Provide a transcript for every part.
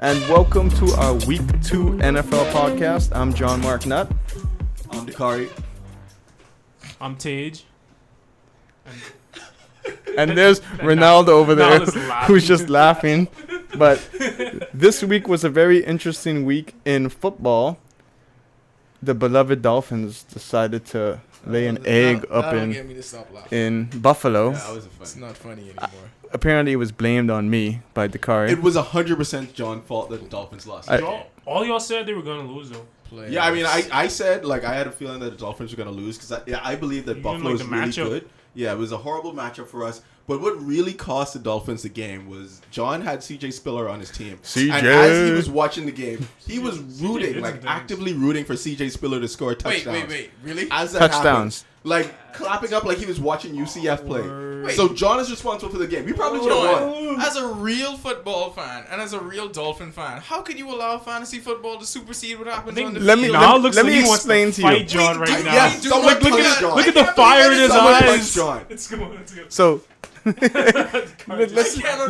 And welcome to our Week 2 NFL podcast. I'm John Mark Nutt. I'm Dakari. I'm Tage. And there's Ronaldo over there who's just laughing. But this week was a very interesting week in football. The beloved Dolphins decided to lay an egg up in Buffalo. Yeah, it's not funny anymore. Apparently, it was blamed on me by Dakari. It was 100% John's fault that the Dolphins lost. All y'all said they were going to lose, though. Yeah, I mean, I said, like, I had a feeling that the Dolphins were going to lose because I believe that Buffalo is really good. Yeah, it was a horrible matchup for us. But what really cost the Dolphins the game was John had CJ Spiller on his team. CJ. And as he was watching the game, he was rooting, like actively rooting for CJ Spiller to score touchdowns. Wait, really? As that Touchdowns. happened, like clapping up like he was watching UCF play. So John is responsible for the game. We probably should have won. As a real football fan and as a real Dolphin fan, how can you allow fantasy football to supersede what happens on the let me field? let me explain to you. Fight John right now. Yeah, someone look punch John. at the fire in his Someone punch eyes. John. Let's go. So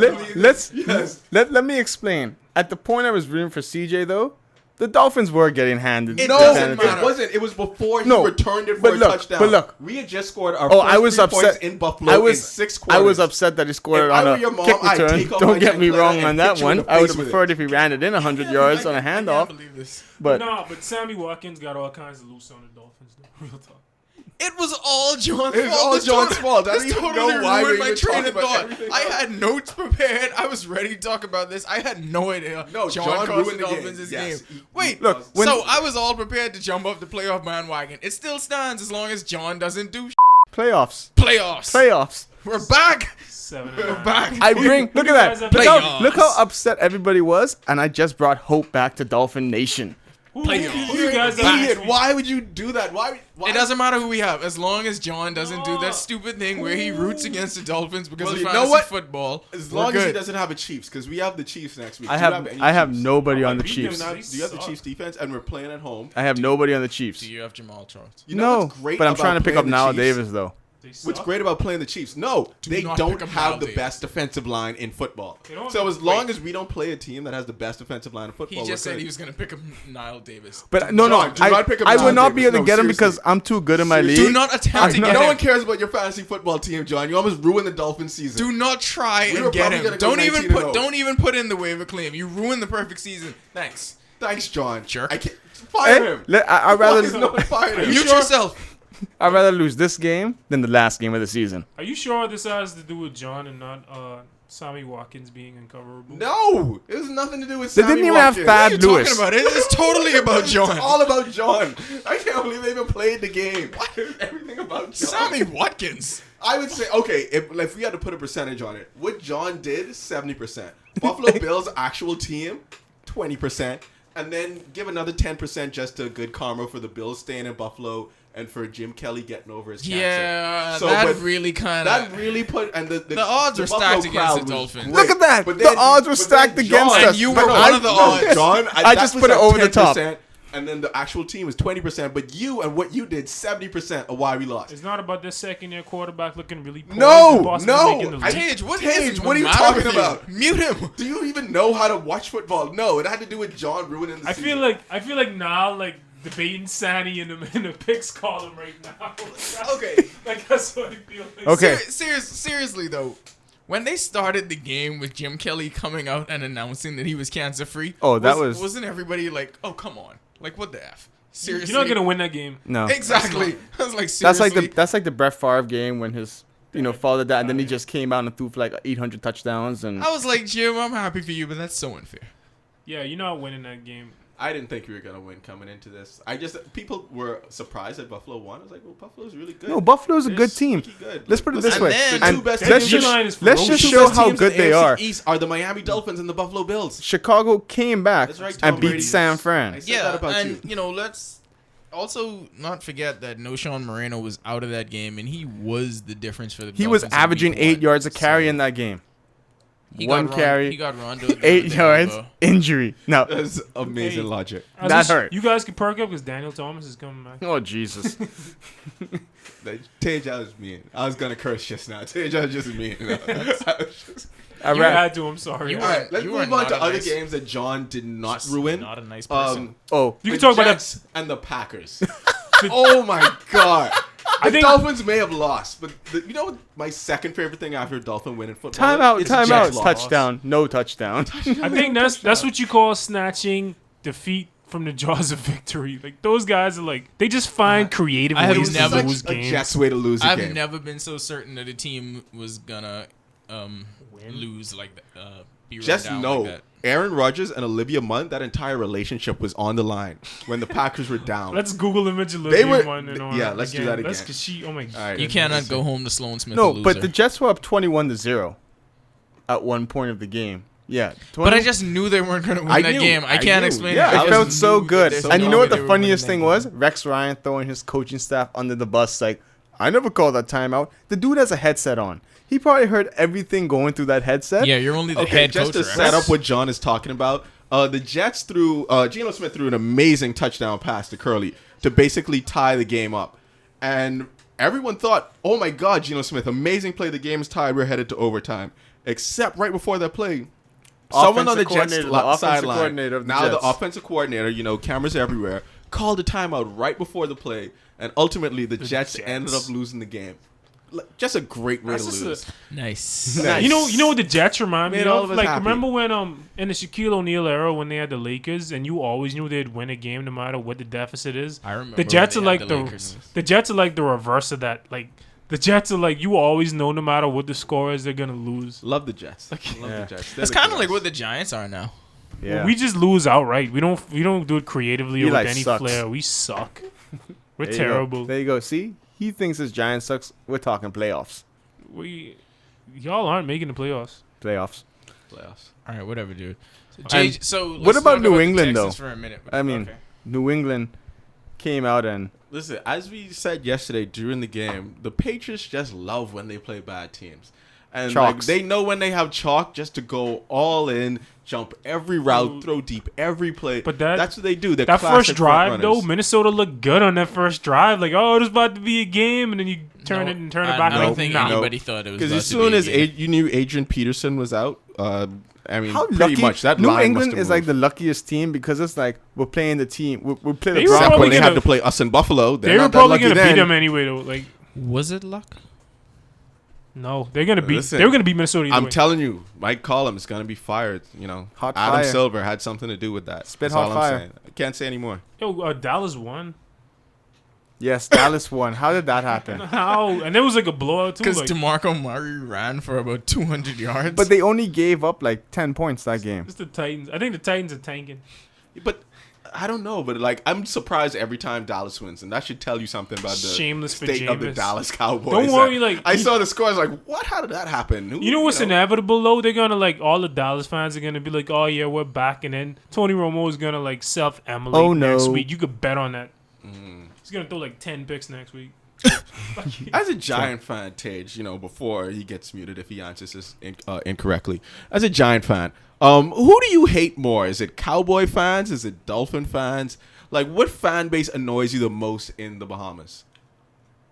Yes. let me explain. At the point I was rooting for CJ, though, the Dolphins were getting handed. It handed. wasn't. It was before he returned it for a touchdown. But look, we had just scored our I was 3 upset points in Buffalo in 6 quarters. I was upset that he scored If it I on were a your mom, kick I'd return. take off Don't my get me chancleta wrong and on hit that you in one. the I would face have with preferred if he ran it in 100 yards on a I can't handoff. believe this. But But Sammy Watkins got all kinds of loose on the Dolphins, though. Real talk. It was all John's fault. It was all John's fault. I This don't even totally know why ruined we're my even train talking of about thought. everything I else. had notes prepared. I was ready to talk about this. I had no idea. No, John John cost ruined the the game. Dolphins this Yes. game. Wait, Look, when- so I was all prepared to jump off the playoff bandwagon. It still stands as long as John doesn't do playoffs. playoffs. We're back. 7-9. We're back. I bring. Look at that. Playoffs. Look how upset everybody was, and I just brought hope back to Dolphin Nation. Who you guys Idiot. Why would you do that? Why? It doesn't matter who we have, as long as John doesn't do that stupid thing where he roots against the Dolphins because of you know fantasy what? football. As we're long good. as he doesn't have a Chiefs, because we have the Chiefs next week. I Do you have any Chiefs? nobody on the beat them Chiefs. now. Do you have the Chiefs defense? And we're playing at home. I have nobody on the Chiefs. Do you have Jamal Charles? You know No, what's great but I'm about trying to pick playing up the Nile Chiefs? Davis though. What's great about playing the Chiefs? No, they not don't pick up have Nile the Davis. best defensive line in football. don't- So as long as we don't play a team that has the best defensive line in He football, just we're said good. he was going to pick up Niall Davis. But no, John, do not pick up I Nile would not be Davis. able to No, get him seriously. because I'm too good in my league. Do not attempt to get No him. one cares about your fantasy football team, John. You almost ruined the Dolphins season. Do not try We were and get probably him. gonna go Don't even 19-0. don't even put in the waiver claim. You ruined the perfect season. Thanks. Thanks, John. Jerk. I can't fire Hey, him. I'd Why is rather no one firing him? Mute yourself. I'd rather lose this game than the last game of the season. Are you sure this has to do with John and not Sammy Watkins being uncoverable? No, it has nothing to do with They Sammy didn't even have Watkins. What are Thad you Lewis. talking about? It is totally about John. It's all about John. I can't believe they even played the game. Everything about John. Sammy Watkins. I would say, okay, if we had to put a percentage on it, what John did, 70%. Buffalo Bills' actual team, 20%. And then give another 10% just to good karma for the Bills staying in Buffalo and for Jim Kelly getting over his cancer. Yeah, So, that but really kind That of. really put... And the odds are Buffalo stacked against crowd the was Dolphins. great. Look at that. But The odds were but stacked then against John- us. you But were I- one of the odds. John, I that just was put it at over the top. 10%, and then the actual team was 20%, but you and what you did, 70% of why we lost. It's not about this second-year quarterback looking really poor. No, He's possibly no. making the league. Tage, what Tage, is what are you the matter talking with you? about? Mute him. Do you even know how to watch football? No, it had to do with John ruining the I season. feel like now, like debating Sandy in the picks column right now. Okay. Like that's what I feel like. Okay. Seriously though, when they started the game with Jim Kelly coming out and announcing that he was cancer free, Oh, that was- wasn't everybody like, oh come on, like what the f? Seriously, You're not gonna win that game. No. Exactly. I was like, That's seriously. like the Brett Favre game when his father died, and then he just came out and threw for like 800 touchdowns and I was like, Jim, I'm happy for you, but that's so unfair. Yeah, you're not winning that game. I didn't think we were gonna win coming into this. People were surprised that Buffalo won. I was like, well, Buffalo's really good. No, Buffalo's a They're good team. Sneaky good. Let's put it this And way. then- The And two best let's teams- D-line just is let's ferocious. just Two show best how teams good in the they AFC are. East are the Miami Dolphins and the Buffalo Bills. Chicago came back That's right, Tom and beat Brady. San Fran. I said that about and you. let's also not forget that Noshawn Moreno was out of that game, and he was the difference for the He Dolphins was in averaging week 8 1. yards a carry So- in that game. one carry, He got Rondo. 8 yards, injury. No, That's amazing Hey. logic. That hurt. You guys can perk up because Daniel Thomas is coming back. oh Jesus. Tage, I was mean. I was gonna curse just now. Tage, I was just mean. You had to. I'm sorry. You All right, let's You move are on to not a other nice- games that John did not Just ruin. Not a nice person. Oh, You The can talk about that. Jets and the Packers. Oh my god. I The think- Dolphins may have lost, but you know what? My second favorite thing after a Dolphin win in football. timeout, is timeout, Jets loss. touchdown, no touchdown. I think that's what you call snatching defeat from the jaws of victory. Like those guys are like they just find creative I have ways to never- lose Such a games. Jets way to lose a I've game. never been so certain that a team was gonna lose like be run Just down know, like that. Aaron Rodgers and Olivia Munn, that entire relationship was on the line when the Packers were down. Let's Google image They Olivia were- Munn and all yeah, that let's do that That's again. because she. Oh my god. All right. You cannot go home to Sloan Smith. No, a but the loser. Jets were up 21-0 at one point of the game. Yeah, But I just knew they weren't gonna win I that knew. game. I I can't knew. explain Yeah, it. I I felt just so knew good. that they And you were know what gonna the win funniest that thing game. was? Rex Ryan throwing his coaching staff under the bus. Like, I never called that timeout. The dude has a headset on. He probably heard everything going through that headset. Yeah, you're only the Okay, head just coach. to set up what John is talking about, the Jets threw Geno Smith threw an amazing touchdown pass to Curly to basically tie the game up, and everyone thought, "Oh my God, Geno Smith, amazing play! The game's tied. We're headed to overtime." Except right before that play, someone on the Jets coordinator, the offensive sideline, coordinator of the now the Jets. offensive coordinator, cameras everywhere, called a timeout right before the play, and ultimately the Jets ended up losing the game. Just a great way That's to just lose. Nice. Nice. You know what the Jets remind me Made all of? of us Like happy. remember when in the Shaquille O'Neal era when they had the Lakers and you always knew they'd win a game no matter what the deficit is. I remember The Jets are when they like had the Lakers. Jets are like the reverse of that. Like the Jets are like you always know no matter what the score is they're gonna lose. Love the Jets. Love Yeah. the Jets. That's kind of like what the Giants are now. Yeah. We just lose outright. We don't do it creatively or Eli with any sucks. flair. We suck. We're There you go. terrible. There you go. See, he thinks his Giants sucks. We're talking playoffs. Y'all aren't making the playoffs. Playoffs. playoffs. All right, whatever, dude. And So what let's about talk New the England, Texans though? For a minute. I mean, Okay. New England came out and Listen, as we said yesterday during the game, the Patriots just love when they play bad teams. And like, Chalks. they know when they have chalk just to go all in, jump every route, Ooh. throw deep every play. But that's what they do. They're That classic first drive front though, runners. Minnesota looked good on that first drive. Like, oh, it's about to be a game, and then you turn it back. I like, don't think nah. anybody thought it was. Because about as to soon be a as game. you knew Adrian Peterson was out, I mean, how pretty lucky. much that New line England must have is like moved. the luckiest team because it's like we're playing the team. We play the They were Except Broncos. probably when they gonna- have to play us in Buffalo. They're They were not that probably lucky gonna then. beat them anyway though. Like, was it luck? no, they're gonna beat. Listen, They were gonna beat Minnesota. Either I'm way. telling you, Mike Collum is going to be fired. Hot Adam fire. Silver had something to do with that. Spit That's hot all I'm fire. saying. I can't say anymore. Yo, Dallas won. Yes, Dallas won. How did that happen? How? And there was like a blowout too. Because Like, DeMarco Murray ran for about 200 yards. But they only gave up like 10 points that game. it's the Titans. I think the Titans are tanking. But I don't know. But like, I'm surprised every time Dallas wins, and that should tell you something about the Shameless for state of the Jameis. Dallas Cowboys. Don't worry, like, I you- saw the scores. Like, what? How did that happen? Who- You know what's know? inevitable though? They're gonna like all the Dallas fans are gonna be like, oh yeah, we're back, and then Tony Romo is gonna like self-emulate Oh, next no. week. You could bet on that. He's gonna throw like 10 picks next week. As a Giant fan, Tage, before he gets muted if he answers this incorrectly. As a Giant fan, who do you hate more? Is it Cowboy fans? Is it Dolphin fans? Like, what fan base annoys you the most in the Bahamas?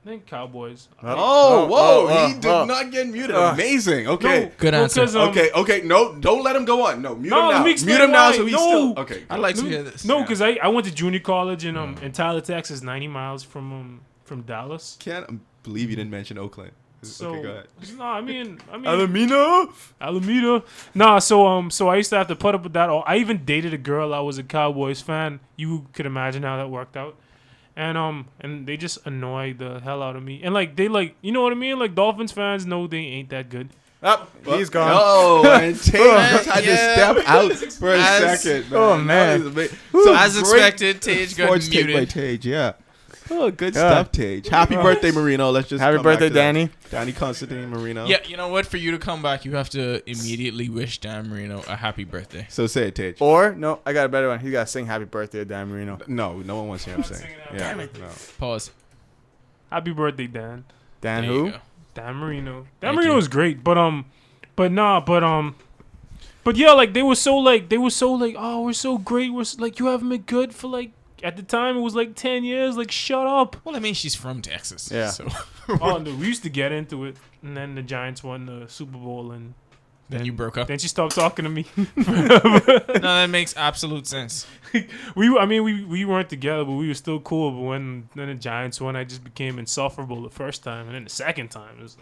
I think Cowboys. Oh, whoa! oh, He did oh. not get muted. Amazing. Okay. Good answer. Because, Okay. No, don't let him go on. No, mute No, him let now. me Mute explain him now, why. so he's No. still okay. I'd like to hear this. No, because I went to junior college in Tyler, Texas, 90 miles from Dallas. Can't believe you didn't mention Oakland. So Okay, go ahead. no, I mean Alameda? Nah, so I used to have to put up with that. I even dated a girl. I was a Cowboys fan. You could imagine how that worked out. And they just annoy the hell out of me. And like they like, you know what I mean? Like Dolphins fans know they ain't that good. Oh, he's gone. Oh, and Tate just had to Yeah. step out for a As- second. Oh, man. That was so As great expected, Tage got sports take by muted. Tage, yeah. Oh, good Yeah. stuff, Tage. Happy birthday, Marino. Let's just Happy come back birthday, to that. Danny. Danny Constantine Marino. Yeah, you know what? For you to come back, you have to immediately wish Dan Marino a happy birthday. So say it, Tage. Or, no, I got a better one. He got to sing happy birthday to Dan Marino. No one wants to hear him saying. singing out. Yeah, Damn no. Pause. Happy birthday, Dan. Dan There you who? go. Dan Marino. Dan Thank Marino you. is great, but But yeah, like they were so like, oh, we're so great. Like, you haven't been good for like, at the time it was like 10 years. Like, shut up. Well, I mean, she's from Texas. Yeah. So. Oh, no, we used to get into it, and then the Giants won the Super Bowl, and Then you broke up. then she stopped talking to me. No, that makes absolute sense. we weren't together, but we were still cool. But when then the Giants won, I just became insufferable the first time, and then the second time it was.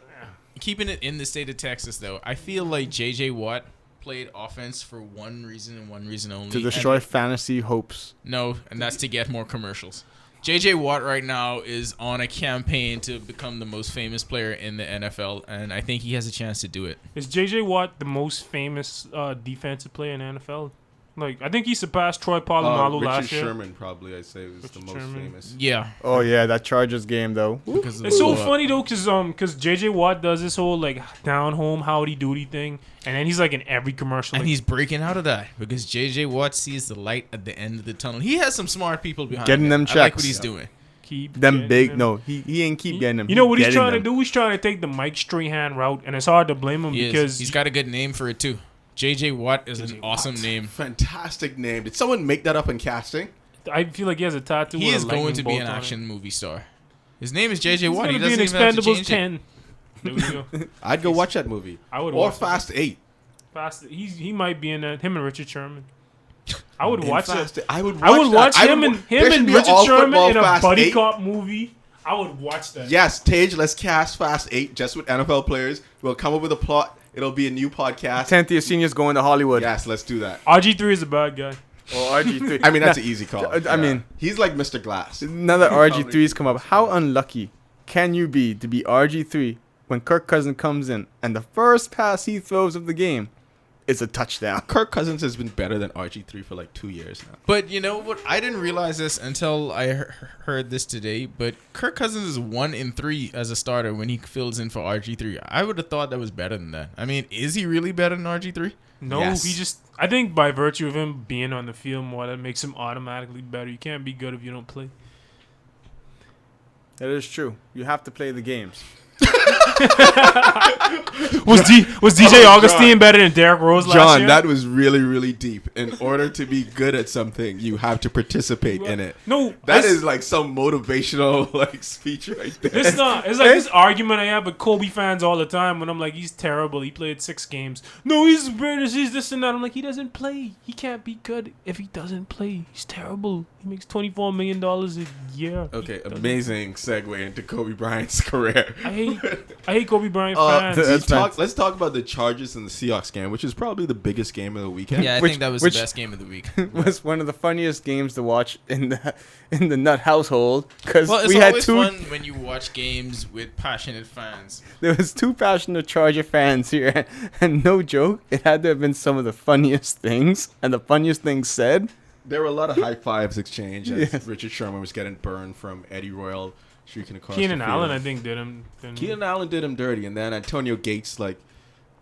Keeping it in the state of Texas, though, I feel like J.J. Watt played offense for one reason and one reason only. To destroy fantasy hopes. No, and that's to get more commercials. J.J. Watt right now is on a campaign to become the most famous player in the NFL, and I think he has a chance to do it. Is J.J. Watt the most famous defensive player in the NFL? Like, I think he surpassed Troy Polamalu last year. Richard Sherman probably, I'd say, was the most famous. Yeah. Oh yeah, that Chargers game though. It's so funny though, cause J.J. Watt does this whole like down home howdy doody thing, and then he's like in every commercial. And like, he's breaking out of that because J.J. Watt sees the light at the end of the tunnel. He has some smart people behind Getting him. them I like what checks. he's doing. keep Them getting big. them. No, he ain't keep getting them. You know what he's getting trying them. to do? He's trying to take the Mike Strahan route, and it's hard to blame him because He's got a good name for it too. J.J. Watt is an awesome name. Fantastic name. Did someone make that up in casting? I feel like he has a tattoo. He with a is going to be lightning an bolt on action it. movie star. His name is J.J. He's Watt. gonna He be doesn't in even have to Expendables change 10. There we go. I'd go watch that movie. I would Or watch Fast 8. Fast. He might be in that. Him and Richard Sherman. I would watch Fast it. 8. I would watch I would watch that. him There should and be an Richard all Sherman football in a Fast buddy 8. cop movie. I would watch that. Yes, Tage, let's cast Fast 8 just with NFL players. We'll come up with a plot. It'll be a new podcast. 10th year seniors going to Hollywood. Yes, let's do that. RG3 is a bad guy. Or RG3. I mean, that's an easy call. I mean, he's like Mr. Glass. now that RG3's come up, how unlucky can you be to be RG3 when Kirk Cousins comes in and the first pass he throws of the game is a touchdown? Kirk Cousins has been better than RG3 for like 2 years now. But you know what? I didn't realize this until I heard this today. But Kirk Cousins is 1-3 as a starter when he fills in for RG3. I would have thought that was better than that. I mean, is he really better than RG3? No, Yes. he just. I think by virtue of him being on the field more, that makes him automatically better. You can't be good if you don't play. That is true. You have to play the games. Was DJ Augustine better than Derrick Rose last John, year? that was really, really deep. In order to be good at something, you have to participate in it. No, That is like some motivational like speech right there. It's not. It's like this argument I have with Kobe fans all the time when I'm like, he's terrible. He played 6 games. No, he's British. He's this and that. I'm like, he doesn't play. He can't be good if he doesn't play. He's terrible. He makes $24 million a year. Okay, He doesn't- amazing segue into Kobe Bryant's career. I hate Kobe Bryant fans. Let's talk about the Chargers and the Seahawks game, which is probably the biggest game of the weekend. Yeah, I Which- think that was which- the best game of the week. Was one of the funniest games to watch in the Nut household because Well, it's we had always two. fun when you watch games with passionate fans. There was 2 passionate Charger fans here, and no joke, it had to have been some of the funniest things and the funniest things said. There were a lot of high fives exchanged as Yes. Richard Sherman was getting burned from Eddie Royal streaking across Keenan the field. Allen, I think, did him. Keenan Allen did him dirty, and then Antonio Gates, like,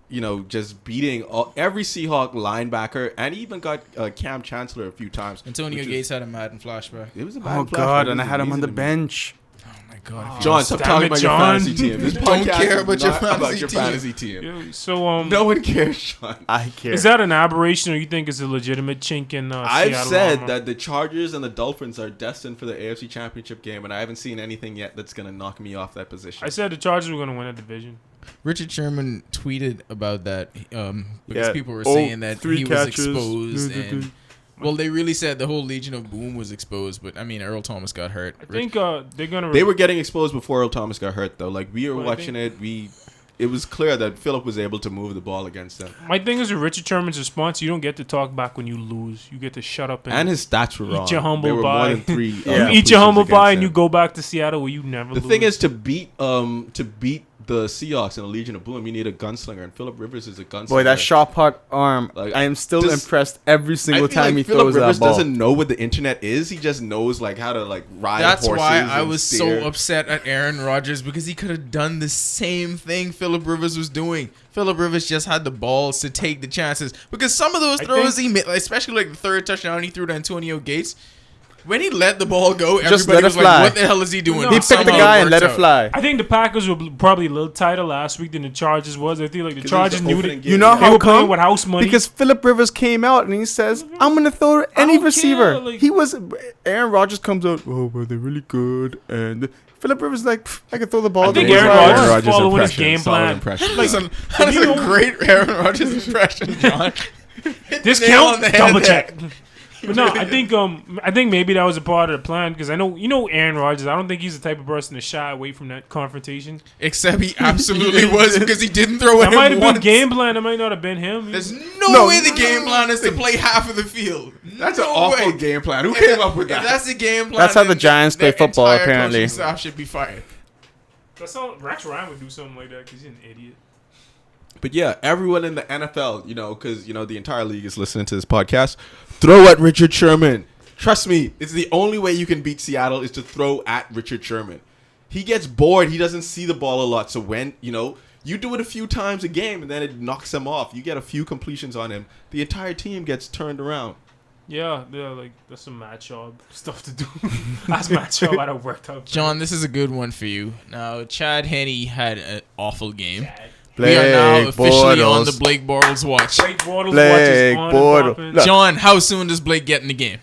you know, just beating every Seahawk linebacker, and he even got Cam Chancellor a few times. Antonio which Gates had a Madden flashback. It was a Oh bad flashback. God, It and I was had him on the amazing to me. bench. Oh my god! John, stop Damn talking it, about John. your fantasy team. This Don't podcast care is about your not fantasy your team. fantasy team. Yeah, so No one cares, Sean. I care. is that an aberration, or you think it's a legitimate chink in I've Seattle said armor? that the Chargers and the Dolphins are destined for the AFC Championship game, and I haven't seen anything yet that's going to knock me off that position. I said the Chargers were going to win a division. Richard Sherman tweeted about that because Yeah. people were Oh, saying that 3 he catches. was exposed. And, well, they really said the whole Legion of Boom was exposed, but I mean, Earl Thomas got hurt. I think they're going to. They were getting exposed before Earl Thomas got hurt, though. Like, we were Well, I watching it. It was clear that Phillip was able to move the ball against them. My thing is with Richard Sherman's response, you don't get to talk back when you lose. You get to shut up And his stats were Eat wrong. your humble They were pie. more than 3. Yeah. you eat your completions humble pie against and you them. go back to Seattle where you never The lose. thing is, to beat the Seahawks in a Legion of Boom, you need a gunslinger, and Phillip Rivers is a gunslinger. Boy, that shot put arm. Like, I am still just- impressed every I single feel time like he Phillip throws Rivers that ball. doesn't know what the internet is. He just knows like how to like ride That's horses. why I and was steer. so upset at Aaron Rodgers because he could have done the same thing Phillip Rivers was doing. Phillip Rivers just had the balls to take the chances because some of those I throws think- he made, especially like the third touchdown he threw to Antonio Gates, When he let the ball go, Just everybody let it was fly. like, "What the hell is he doing?" No, He He picked the Somehow guy it and let it worked out. fly. I think the Packers were probably a little tighter last week than the Chargers was. I think like the 'Cause it was Chargers the knew opening that game. You know they how were playing come? with house money. Because Phillip Rivers came out and he says, "I'm gonna throw to I any don't receiver." care, like- He was. Aaron Rodgers comes out. Oh, but they're really good. And Phillip Rivers is like, "Pff, I can throw the ball. I the think way Aaron I Rodgers want." is following his game plan. Impression. Like, That is you a know- great Aaron Rodgers impression, John. Hit the nail on Discount, the head double there. check. But no, I think maybe that was a part of the plan because I know Aaron Rodgers. I don't think he's the type of person to shy away from that confrontation. Except he absolutely was because he didn't throw That it might have once. been game plan. That might not have been him. There's No, no way the game plan is to play half of the field. That's No an awful way. game plan. Who If came that- up with if that? that's the game plan. That's how the then Giants play their football, entire apparently. coaching staff should be fired. That's how Rex Ryan would do something like that because he's an idiot. But yeah, everyone in the NFL, because the entire league is listening to this podcast. Throw at Richard Sherman. Trust me, it's the only way you can beat Seattle is to throw at Richard Sherman. He gets bored. He doesn't see the ball a lot. So when, you do it a few times a game and then it knocks him off. You get a few completions on him. The entire team gets turned around. Yeah, like that's some Matt Schaub stuff to do. That's Matt Schaub. I don't worked out. John, this is a good one for you. Now, Chad Henne had an awful game. Blake We are now officially on the Bortles. Blake Bortles watch. Blake Bortles Blake watches on Bortles. and popping. Look. John, how soon does Blake get in the game?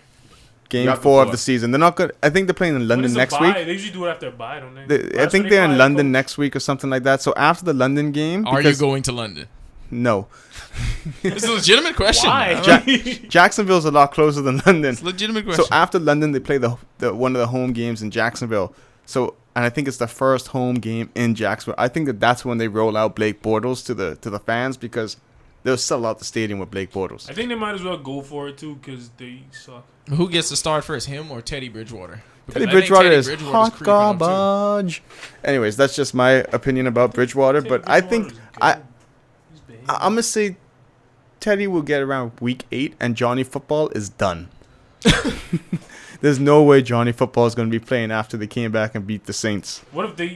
Game Got 4 of before. the season. They're not good. I think they're playing in When London is the next bye? week. They usually do it after a bye, don't they? I That's think when they're they in bye, London coach. next week or something like that. So after the London game, Are you because- going to London? No. It's a legitimate question. Why? Jacksonville's a lot closer than London. It's a legitimate question. So after London, they play the one of the home games in Jacksonville. And I think it's the first home game in Jacksonville. I think that's when they roll out Blake Bortles to the fans because they'll sell out the stadium with Blake Bortles. I think they might as well go for it too because they suck. Who gets to start first, him or Teddy Bridgewater? Because Teddy I think Bridgewater Teddy is Bridgewater's hot creeping up, too. garbage. Anyways, that's just my opinion about Bridgewater. Teddy But I think Bridgewater's good. He's behaving. I'm gonna say Teddy will get around week 8, and Johnny Football is done. There's no way Johnny Football is going to be playing after they came back and beat the Saints. What if they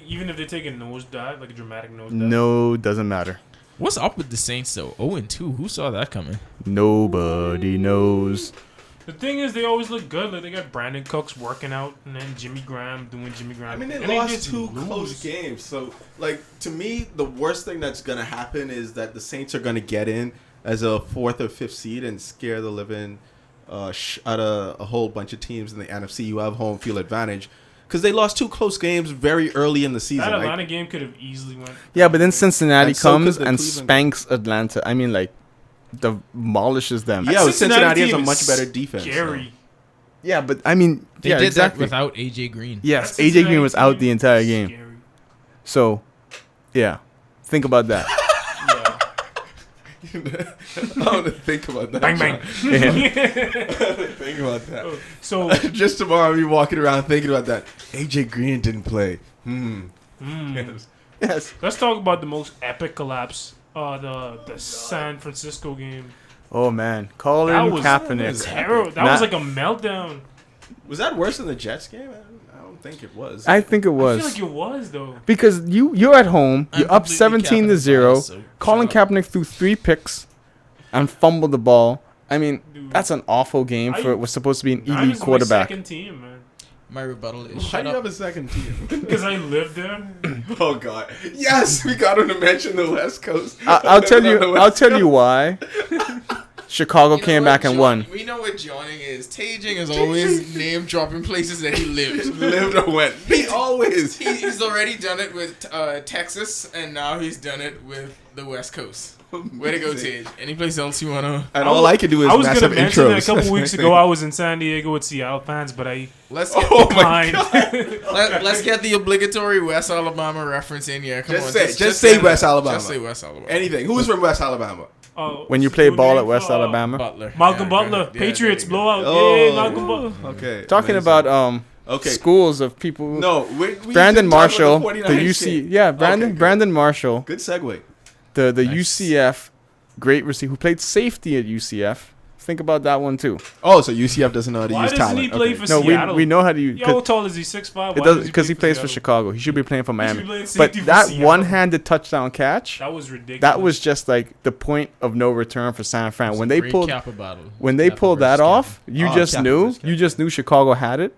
take a nosedive, like a dramatic nosedive? No, doesn't matter. What's up with the Saints, though? 0-2. Who saw that coming? Nobody knows. The thing is, they always look good. Like they got Brandon Cooks working out, and then Jimmy Graham doing Jimmy Graham. I mean, they And lost just 2 lose. close games. So, to me, the worst thing that's going to happen is that the Saints are going to get in as a 4th or 5th seed and scare the living out of a whole bunch of teams in the NFC. You have home field advantage because they lost 2 close games very early in the season. That Like, Atlanta game could have easily went. Yeah, but then Cincinnati And so could comes the and Cleveland- spanks Atlanta. I mean, demolishes them. Yeah, That Cincinnati has a team much is better defense. Scary. Yeah, but I mean, They yeah, did exactly. that without A.J. Green. Yes, That AJ Cincinnati Green was out team the entire is game. scary. So, yeah, think about that. Yeah. I want to think about that. Bang bang. Think about that. So Just tomorrow, I'll be walking around thinking about that. AJ Green didn't play. Yes. let's talk about the most epic collapse. The San Francisco game. Oh man, Colin That was Kaepernick. terrible. That Not- was like a meltdown. Was that worse than the Jets game? I don't think it was. I think it I was feel like it was though. because you're at home, I'm you're up completely 17-0. Kaepernick biased, so Colin shut up. Kaepernick threw 3 picks and fumbled the ball. I mean, Dude. that's an awful game for I- it was supposed to be an That elite is my quarterback. second team, man. My rebuttal is Why shut do you up. have a second team? Because I lived there. Oh God! Yes, we got him to mention the West Coast. I'll tell you. The I'll West tell you why. Chicago You know came what back and John- won. We know what Johnning is. Taging is always name dropping places that he lived. lived or went. He always. He's already done it with Texas, and now he's done it with the West Coast. Way to go, Tage. Any place else you wanna? And all I can do is I was massive gonna mention that a intros. couple weeks ago. I was in San Diego with Seattle fans, but I Let's get Oh my declined. let's get the obligatory West Alabama reference in here. Come Just on, say- just say that. West Alabama. Just say West Alabama. Anything. Who's from West Alabama? When you play ball at West Alabama. Butler. Malcolm Yeah, go Butler, ahead. Yeah, Patriots there you go. blowout. Oh. Yeah, Malcolm Butler. Okay. Talking amazing. about Okay. schools of people. No, we Brandon didn't talk Marshall, about the 49ers UC. game. Yeah, Okay, good. Brandon Marshall, Good segue. the Nice. UCF great receiver who played safety at UCF Think about that one too. Oh, so UCF doesn't know how to Why use doesn't talent. he play Okay. for No, Seattle? we know how to use. Yo, how tall is he? 6'5"? It does because he plays for Chicago. He should be playing for should Miami. be playing But safety for that Seattle. one-handed touchdown catch, That was ridiculous. that was just like the point of no return for San Fran. When they Great pulled Kappa battle. when they Kappa pulled versus that Kappa. off, you Oh, just Kappa knew versus you Kappa. just knew Chicago had it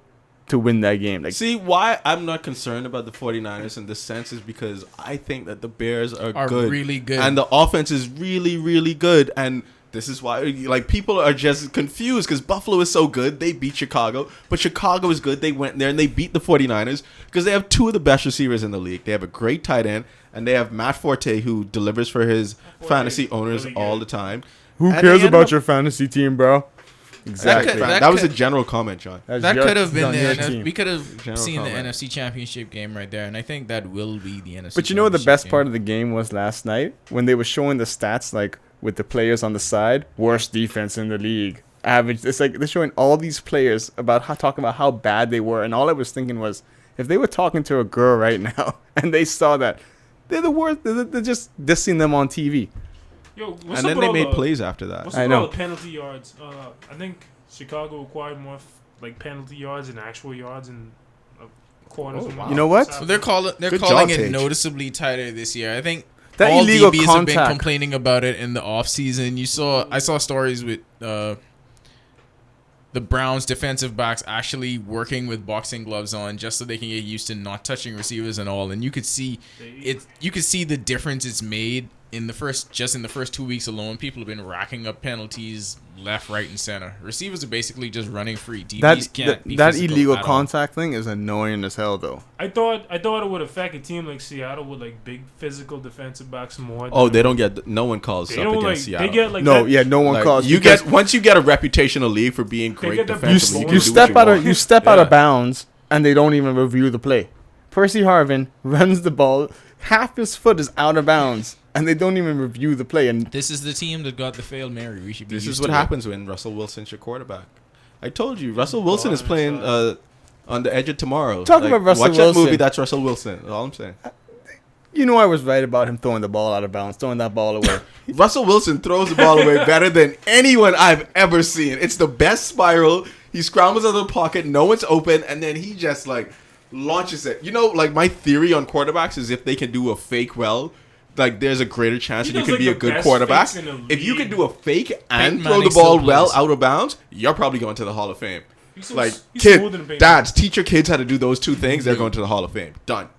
to win that game. Like See, why I'm not concerned about the 49ers in this sense is because I think that the Bears are good. really good. And the offense is really, really good. And this is why, like, people are just confused because Buffalo is so good. They beat Chicago. But Chicago is good. They went there and they beat the 49ers because they have two of the best receivers in the league. They have a great tight end. And they have Matt Forte, who delivers for his fantasy owners really all good. the time. who And cares they ended about up- your fantasy team, bro? Exactly. That That was a could- general comment, John. That's That your- could have been on the your NF team. we could have General seen comment. the NFC Championship game right there, and I think that will be the NFC. But you know what the Championship best game. part of the game was last night when they were showing the stats, like with the players on the side, worst defense in the league, average. It's like they're showing all these players about talking about how bad they were, and all I was thinking was, if they were talking to a girl right now and they saw that, they're the worst. They're just dissing them on TV. Yo, what's And up then with they all made the- plays after that. What's I up with know. all the penalty yards? I think Chicago acquired more like penalty yards and actual yards and corners. Oh, and wow. You know what? So they're calling Good calling job, it Tage. noticeably tighter this year. I think That all illegal DBs have been contact. complaining about it in the offseason. I saw stories with the Browns defensive backs actually working with boxing gloves on just so they can get used to not touching receivers and all. And you could see it. You could see the difference it's made in the first 2 weeks alone. People have been racking up penalties left, right, and center. Receivers are basically just running free. DBs can't be That physical illegal at all. contact thing is annoying as hell, though. I thought it would affect a team like Seattle with like big physical defensive backs more. Oh, than- they don't get. No one calls They stuff don't against like. Seattle. They get like No, that, yeah, no one Like, calls. you because get once you get a reputational league for being great get the defensively. you can you do step what out of want. out Yeah. of bounds and they don't even review the play. Percy Harvin runs the ball, half his foot is out of bounds, and they don't even review the play. And This is the team that got the failed Mary. We should be This used is what to it. happens when Russell Wilson's your quarterback. I told you, Russell Wilson is playing on the edge of tomorrow. Talk about Russell watch Wilson. that movie. That's Russell Wilson. That's all I'm saying. you know I was right about him throwing the ball out of bounds, throwing that ball away. Russell Wilson throws the ball away better than anyone I've ever seen. It's the best spiral. He scrambles out of the pocket, no one's open, and then he just like launches it. You know, like my theory on quarterbacks is if they can do a fake well, like there's a greater chance He that you does, can like, be a the good best quarterback. fakes in the If you can league. do a fake and Peyton throw the Manning ball still well plays. out of bounds, you're probably going to the Hall of Fame. He's so- Like he's smoother than kid, Peyton dads, teach your kids how to do those two things. They're going to the Hall of Fame. Done.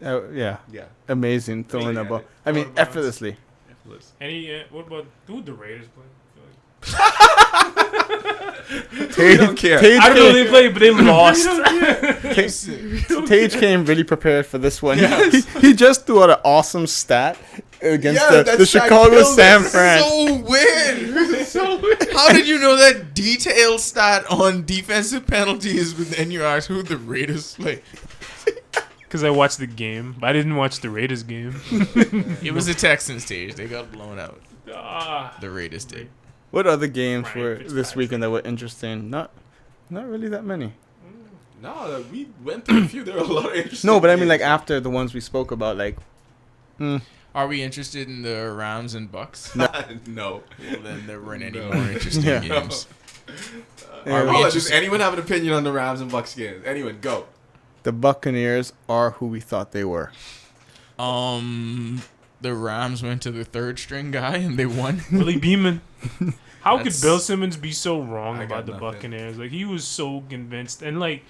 Yeah, Yeah. amazing throwing Yeah, that ball. yeah. I mean, Out of bounds. effortlessly. Any what about who the Raiders play? We don't care. Tage I don't know came- they played, but they lost. Tage came really prepared for this one. He just threw out an awesome stat against Yeah, the that stat Chicago killed San us. Fran. So weird. So weird. How did you know that detailed stat on defensive penalties, but then you ask who the Raiders play? Because I watched the game, but I didn't watch the Raiders game. It was a Texans stage. They got blown out. Ah, The Raiders did. What other games Ryan were this Fitzpatrick. weekend that were interesting? Not really that many. No, we went through a few. There were a lot of interesting. No, but I mean like games. after the ones we spoke about, like Are we interested in the Rams and Bucks? no. Well, then there weren't any No. more interesting Yeah. games. Yeah. Are we Does interested? anyone have an opinion on the Rams and Bucks games? Anyone, go. the Buccaneers are who we thought they were. The Rams went to the third string guy and they won. Willie Beeman. How could That's- Bill Simmons be so wrong I about got the nothing. Buccaneers? Like he was so convinced, and they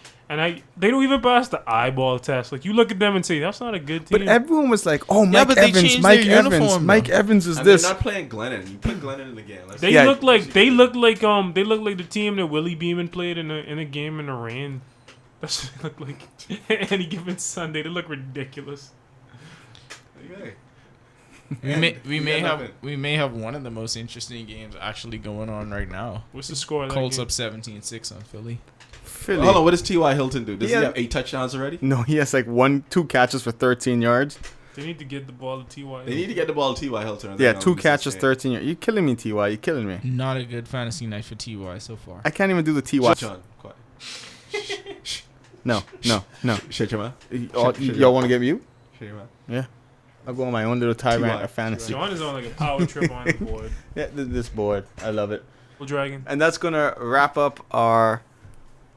don't even pass the eyeball test. Like you look at them and say that's not a good team. But everyone was like, "Oh, Mike but they Evans, changed Mike their Evans, uniform, Mike though. Evans is And this." they're not playing Glennon. You put Glennon in the game. Let's they Yeah. look like the team that Willie Beeman played in a game in the rain. That's what they look like. Any given Sunday, they look ridiculous. Okay. We may got have nothing. one of the most interesting games actually going on right now. What's the score? Of that Colts game? up 17-6 on Philly. Philly. Hold on, what does T.Y. Hilton do? Does he Yeah. have 8 touchdowns already? No, he has like 2 catches for 13 yards. They need to get the ball to Ty. They need to get the ball to T.Y. Hilton. or Yeah, they're gonna 2 lose this catches, game. 13 yards. You're killing me, Ty. You're killing me. Not a good fantasy night for TY so far. I can't even do the Ty. John, quiet. No. Shut your mouth. Y'all want to get mute? Shut your mouth. Yeah. I'll go on my own little tyrant TY. of fantasy. John is on like a power trip on the board. Yeah, this board. I love it. Well, Dragon. And that's going to wrap up our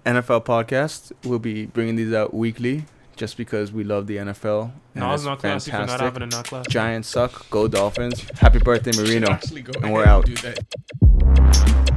NFL podcast. We'll be bringing these out weekly just because we love the NFL. And No, it's it's not classy for not fantastic. having a nut class. Giants suck. Go Dolphins. Happy birthday, Marino. Actually go And ahead we're out. do that.